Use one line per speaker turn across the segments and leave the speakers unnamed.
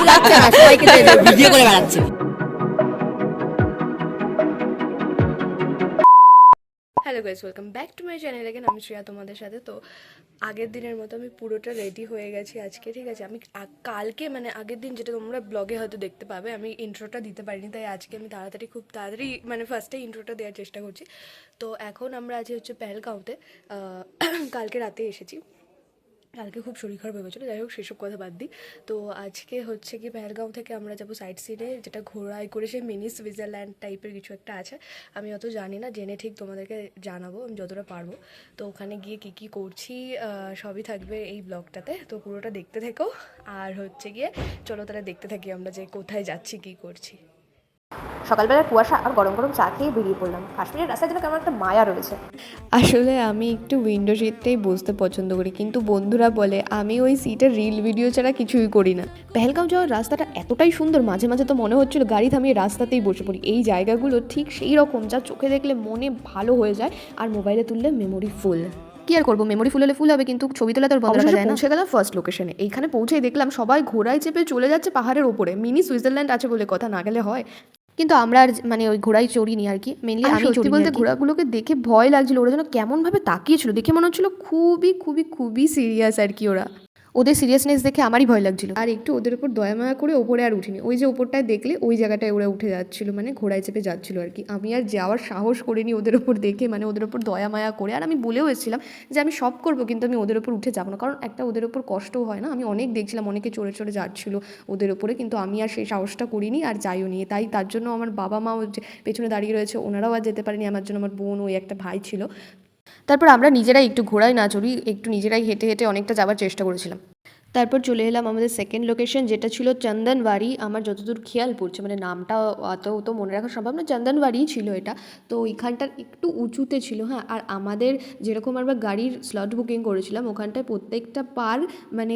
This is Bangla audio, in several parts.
যাচ্ছে না, সবাইকে ভিডিও করে বেড়াচ্ছে।
Hello guys, welcome back to my channel again. আমি শ্রেয়া তোমাদের সাথে। তো আগের দিনের মতো আমি পুরোটা রেডি হয়ে গেছি আজকে, ঠিক আছে। আমি কালকে মানে আগের দিন যেটা তোমরা ব্লগে হয়তো দেখতে পাবে, আমি ইন্ট্রোটা দিতে পারিনি, তাই আজকে আমি খুব তাড়াতাড়ি মানে ফার্স্টে ইন্ট্রোটা দেওয়ার চেষ্টা করছি। তো এখন আমরা আছি হচ্ছে পেহেলগাঁওতে। কালকে রাতে এসেছি। কালকে খুব শরীর খারাপ হয়ে গেছিলো, যাই হোক সেসব কথা বাদ দিই। তো আজকে হচ্ছে কি পেহেলগাঁও থেকে আমরা যাবো সাইট সিনে, যেটা ঘোড়ায় করে সে মিনি সুইজারল্যান্ড টাইপের কিছু একটা আছে। আমি অত জানি না, জেনে ঠিক তোমাদেরকে জানাবো আমি যতটা পারবো। তো ওখানে গিয়ে কী কী করছি সবই থাকবে এই ব্লগটাতে, তো পুরোটা দেখতে থেকো। আর হচ্ছে গিয়ে চলো তাহলে দেখতে থাকি আমরা যে কোথায় যাচ্ছি, কী করছি।
সকালবেলার কুয়াশা আর গরম গরম চা খেয়ে বেরিয়ে পড়লাম। কাশ্মীরের রাস্তায় যেন কেমন একটা মায়া রয়েছে।
আসলে আমি একটু উইন্ডো সিটটাই বসতে পছন্দ করি, কিন্তু বন্ধুরা বলে আমি ওই সিটের রিল ভিডিও ছাড়া কিছুই করি না। পেহেলগাঁও যাওয়ার রাস্তাটা এতটাই সুন্দর, মাঝে মাঝে তো মনে হচ্ছিল গাড়ি থামিয়ে রাস্তাতেই বসে পড়ি। এই জায়গাগুলো ঠিক সেই রকম যা চোখে দেখলে মনে ভালো হয়ে যায়, আর মোবাইলে তুললে মেমোরি ফুল। কি আর করবো, মেমোরি ফুল হলে ফুল হবে, কিন্তু ছবি তোলা তোর বন্ধ রাখা যায় না। পৌঁছে গেলাম ফার্স্ট লোকেশনে। এইখানে পৌঁছেই দেখলাম সবাই ঘোড়ায় চেপে চলে যাচ্ছে পাহাড়ের ওপরে। মিনি সুইজারল্যান্ড আছে বলে কথা, না গেলে হয়। কিন্তু আমরা আর মানে ওই ঘোড়ায় চড়িনি আর কি, মেনলি আমি সত্যি বলতে ঘোড়াগুলোকে দেখে ভয় লাগছিল। ওরা যেন কেমনভাবে তাকিয়েছিল, দেখে মনে হচ্ছিল খুবই খুবই খুবই সিরিয়াস আর কি। ওদের সিরিয়াসনেস দেখে আমারই ভয় লাগছিল, আর একটু ওদের উপর দয়া মায়া করে ওপরে আর উঠিনি। ওই যে ওপরটায় দেখলে ওই জায়গাটায় ওরা উঠে যাচ্ছিল, মানে ঘোড়ায় চেপে যাচ্ছিল আর কি। আমি আর যাওয়ার সাহস করিনি ওদের ওপর দেখে, মানে ওদের ওপর দয়া মায়া করে। আর আমি বলেও এসেছিলাম যে আমি সব করবো, কিন্তু আমি ওদের ওপর উঠে যাবো না, কারণ একটা ওদের ওপর কষ্টও হয় না। আমি অনেক দেখছিলাম অনেকে চড়ে চড়ে যাচ্ছিল ওদের ওপরে, কিন্তু আমি আর সেই সাহসটা করিনি আর যাইও নিয়ে। তাই তার জন্য আমার বাবা মাও যে পেছনে দাঁড়িয়ে রয়েছে, ওনারাও আর যেতে পারেনি আমার জন্য। আমার বোন, ওই একটা ভাই ছিল। তারপর আমরা নিজেরাই একটু ঘোড়ায় না চড়ি, একটু নিজেরাই হেঁটে হেঁটে অনেকটা যাওয়ার চেষ্টা করেছিলাম। তারপর চলে এলাম আমাদের সেকেন্ড লোকেশন, যেটা ছিল চন্দনবাড়ি। আমার যতদূর খেয়াল পড়ছে, মানে নামটা অত মনে রাখা সম্ভব না, চন্দনবাড়িই ছিল এটা। তো ওইখানটার একটু উঁচুতে ছিল, হ্যাঁ। আর আমাদের যেরকম আমরা গাড়ির স্লট বুকিং করেছিলাম, ওখানটায় প্রত্যেকটা পার মানে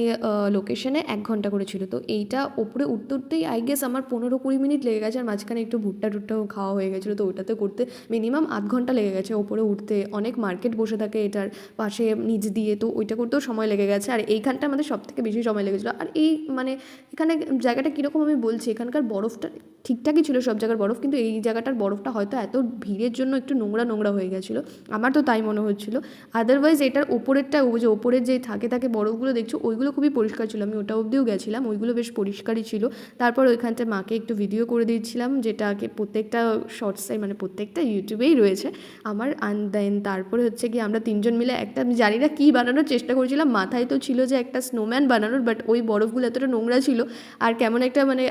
লোকেশনে 1 ঘন্টা করে ছিল। তো এইটা ওপরে উঠতে উঠতেই আই গেস আমার 15-20 মিনিট লেগে গেছে, আর মাঝখানে একটু ভুট্টা টুট্টাও খাওয়া হয়ে গেছিলো। তো ওটাতে করতে মিনিমাম আধ ঘন্টা লেগে গেছে ওপরে উঠতে। অনেক মার্কেট বসে থাকে এটার পাশে নিচ দিয়ে, তো ওইটা করতেও সময় লেগে গেছে। আর এইখানটা আমাদের সবথেকে বেশি সময় লেগেছিলো। আর এই মানে এখানে জায়গাটা কীরকম আমি বলছি, এখানকার বরফটা ঠিকঠাকই ছিল, সব জায়গার বরফ, কিন্তু এই জায়গাটার বরফটা হয়তো এত ভিড়ের জন্য একটু নোংরা নোংরা হয়ে গেছিলো, আমার তো তাই মনে হচ্ছিলো। আদারওয়াইজ এটার ওপরেরটা, ওই যে ওপরের যে থাকে বরফগুলো দেখছো, ওইগুলো খুবই পরিষ্কার ছিল। আমি ওটা অবধিও গেছিলাম, ওইগুলো বেশ পরিষ্কারই ছিল। তারপর ওইখানটা মাকে একটু ভিডিও করে দিয়েছিলাম, যেটাকে প্রত্যেকটা শর্টসে মানে প্রত্যেকটা ইউটিউবেই রয়েছে আমার। অ্যান্ড দেন তারপরে হচ্ছে কি আমরা 3জন মিলে একটা, আমি জানি না কী বানানোর চেষ্টা করেছিলাম, মাথায় তো ছিল যে একটা স্নোম্যান বানানোর, বাট ওই বরফগুলো এতটা নোংরা ছিল আর কেমন একটা মানে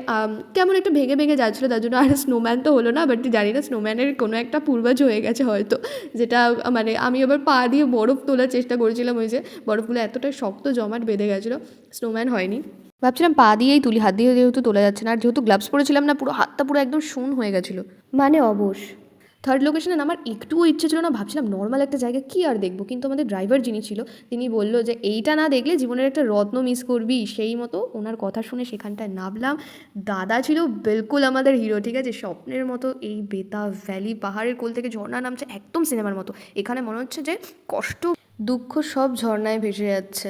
কেমন একটা ভেঙে ভেঙে যাচ্ছিলো, তার জন্য আর স্নোম্যান তো হলো না। বাট জানি না স্নোম্যানের কোনো একটা পূর্বাজ হয়ে গেছে হয়তো, যেটা মানে আমি আবার পা দিয়ে বরফ তোলার চেষ্টা করেছিলাম, ওই যে বরফগুলো এতটা শক্ত জমাট বেঁধে গেছিলো, স্নোম্যান হয়নি। ভাবছিলাম পা দিয়েই তুলি, হাত দিয়ে যেহেতু তোলা যাচ্ছে না, আর যেহেতু গ্লাভস পরেছিলাম না, পুরো হাতটা পুরো একদম শূন হয়ে গেছিলো, মানে অবশ। থার্ড লোকেশনে আমার একটুও ইচ্ছে ছিল না, ভাবছিলাম নর্মাল একটা জায়গা কী আর দেখবো, কিন্তু আমাদের ড্রাইভার যিনি ছিল তিনি বললো যে এইটা না দেখলে জীবনের একটা রত্ন মিস করবি। সেই মতো ওনার কথা শুনে সেখানটায় নামলাম। দাদা ছিল বিলকুল আমাদের হিরো, ঠিক আছে, স্বপ্নের মতো। এই বেতা ভ্যালি, পাহাড়ের কোল থেকে ঝর্ণা নামছে, একদম সিনেমার মতো। এখানে মনে হচ্ছে যে কষ্ট দুঃখ সব ঝর্ণায় ভেসে যাচ্ছে।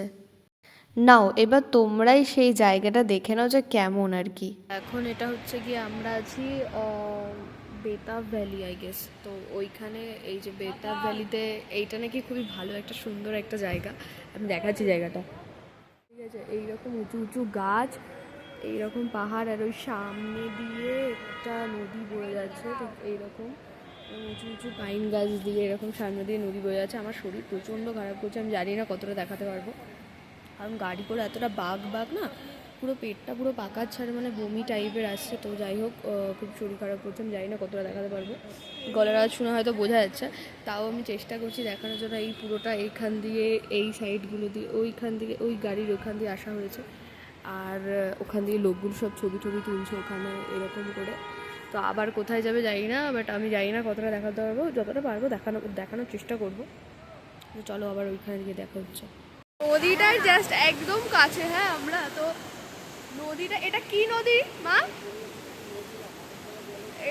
নাও এবার তোমরাই সেই জায়গাটা দেখে নাও যে কেমন আর কি। এখন এটা হচ্ছে গিয়ে আমরা আছি বেতাব ভ্যালি আই গেস। তো ওইখানে এই যে বেতাব ভ্যালিতে, এইটা নাকি খুবই ভালো একটা সুন্দর একটা জায়গা। আমি দেখাচ্ছি জায়গাটা, ঠিক আছে। এইরকম উঁচু উঁচু গাছ, এইরকম পাহাড়, আর ওই সামনে দিয়ে একটা নদী বয়ে যাচ্ছে, তো এইরকম উঁচু উঁচু পাইন গাছ দিয়ে এরকম সামনে দিয়ে নদী বয়ে যাচ্ছে। আমার শরীর প্রচণ্ড খারাপ করছে, আমি জানি না কতটা দেখাতে পারবো, কারণ গাড়ি করে এতটা বাঘ না, পুরো পেটটা পুরো পাকার ছাড়ে, মানে বমি টাইপের আসছে। তো যাই হোক, খুব শরীর খারাপ করছে, আমি জানি না কতটা দেখাতে পারবো। গলার আওয়াজ শুনে হয়তো বোঝা যাচ্ছে, তাও আমি চেষ্টা করছি দেখানোর জন্য। এই পুরোটা এইখান দিয়ে, এই সাইডগুলো দিয়ে, ওইখান থেকে ওই গাড়ির ওখান দিয়ে আসা হয়েছে, আর ওখান দিয়ে লোকগুলো সব ছবি তুলছে ওখানে এরকম করে। তো আবার কোথায় যাবে জানি না, বাট আমি জানি না কতটা দেখাতে পারবো, যতটা পারবো দেখানোর চেষ্টা করবো। তো চলো আবার ওইখানে গিয়ে দেখা হচ্ছে। নদীটার জাস্ট একদম কাছে, হ্যাঁ আমরা তো নদীটা, এটা কি নদী মা?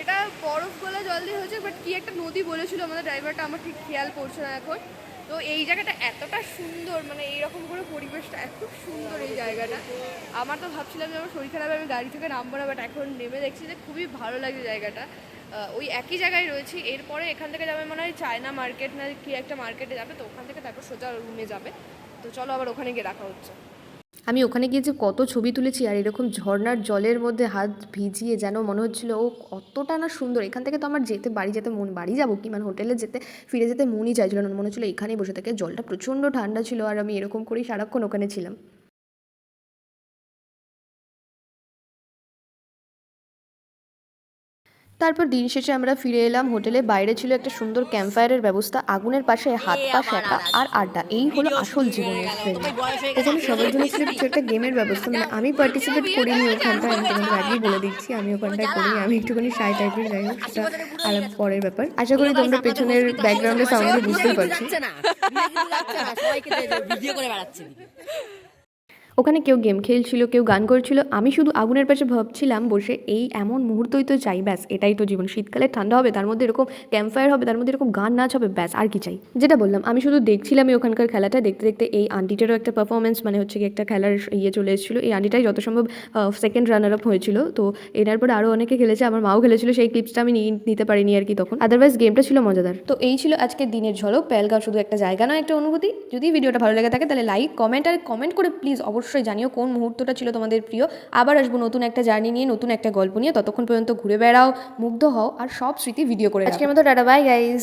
এটা বরফ গলা জল দিয়ে হয়েছে, বাট কি একটা নদী বলেছিল আমাদের ড্রাইভারটা, আমার ঠিক খেয়াল পড়ছে না এখন। তো এই জায়গাটা এতটা সুন্দর, মানে এইরকম করে পরিবেশটা এত সুন্দর এই জায়গাটা। আমার তো ভাবছিলাম যে আমার শরীর খারাপ, আমি গাড়ি থেকে নামবো না, বাট এখন নেমে দেখছি যে খুবই ভালো লাগে জায়গাটা। ওই একই জায়গায় রয়েছি, এরপরে এখান থেকে যাবে মনে হয় চায়না মার্কেট না কি একটা মার্কেটে যাবে, তো ওখান থেকে তারপর সোজা রুমে যাবে। তো চলো আবার ওখানে গিয়ে দেখা হচ্ছে। আমি ওখানে গিয়ে যে কত ছবি তুলেছি, আর এরকম ঝর্ণার জলের মধ্যে হাত ভিজিয়ে যেন মনে হচ্ছিল ও কতটা না সুন্দর। এখান থেকে তো আমার বাড়ি যেতে বাড়ি যাবো কি, মানে হোটেলে ফিরে যেতে মনই চাইছিল না, মনে হচ্ছিলো এখানেই বসে থাকে। জলটা প্রচণ্ড ঠান্ডা ছিল, আর আমি এরকম করেই সারাক্ষণ ওখানে ছিলাম। তারপর দিন শেষে আমরা ফিরে এলাম হোটেলে। বাইরে ছিল একটা সুন্দর ক্যাম্পফায়ারের ব্যবস্থা, আগুনের পাশে হাত পা সেঁকা আর আড্ডা। এই হলো আসল জীবনের ফ্রেন্ড। ওখানে সবার জন্য ছিল কিছু একটা গেমের ব্যবস্থা, মানে আমি পার্টিসিপেট করিনি ওখানটায়, আমি তোমাদের আগেই বলে দিচ্ছি আমি ওখানটায় করিনি, আমি একটুখানি সাই টাইপের। যাই হোক, সেটা আর পরের ব্যাপার। আশা করি তোমরা পেছনের ব্যাকগ্রাউন্ডের সাউন্ডে বুঝতেই পারছো।
ভিডিও করে বেড়াচ্ছে।
ওখানে কেউ গেম খেলছিল, কেউ গান করছিল, আমি শুধু আগুনের পাশে ভাবছিলাম বসে এই এমন মুহূর্তই তো চাই, ব্যাস এটাই তো জীবন। শীতকালে ঠান্ডা হবে, তার মধ্যে এরকম ক্যাম্পফায়ার হবে, তার মধ্যে এরকম গান নাচ হবে, ব্যাস আর কি চাই। যেটা বললাম, আমি শুধু দেখছিলাম এই ওখানকার খেলাটা। দেখতে দেখতে এই আন্টিটারও একটা পারফরমেন্স, মানে হচ্ছে কি একটা খেলার চলে এসেছিলো। এই আন্টিটাই যত সম্ভব সেকেন্ড রানার আপ হয়েছিল। তো এনার পরে আরও অনেকে খেলেছে, আমার মাও খেলেছিল, সেই ক্লিপসটা আমি নিতে পারিনি আর কি তখন। আদারওয়াইজ গেমটা ছিল মজাদার। তো এই ছিল আজকের দিনের ঝলক। পেহেলগাঁও শুধু একটা জায়গা নয়, একটা অনুভূতি। যদি ভিডিওটা ভালো লেগে থাকে তাহলে লাইক, কমেন্ট করে প্লিজ অবশ্যই জানিও কোন মুহূর্তটা ছিল তোমাদের প্রিয়। আবার আসবো নতুন একটা জার্নি নিয়ে, নতুন একটা গল্প নিয়ে। ততক্ষণ পর্যন্ত ঘুরে বেড়াও, মুগ্ধ হও, আর সব স্মৃতি ভিডিও করে। আজকের মতো টাটা, বাই গাইজ।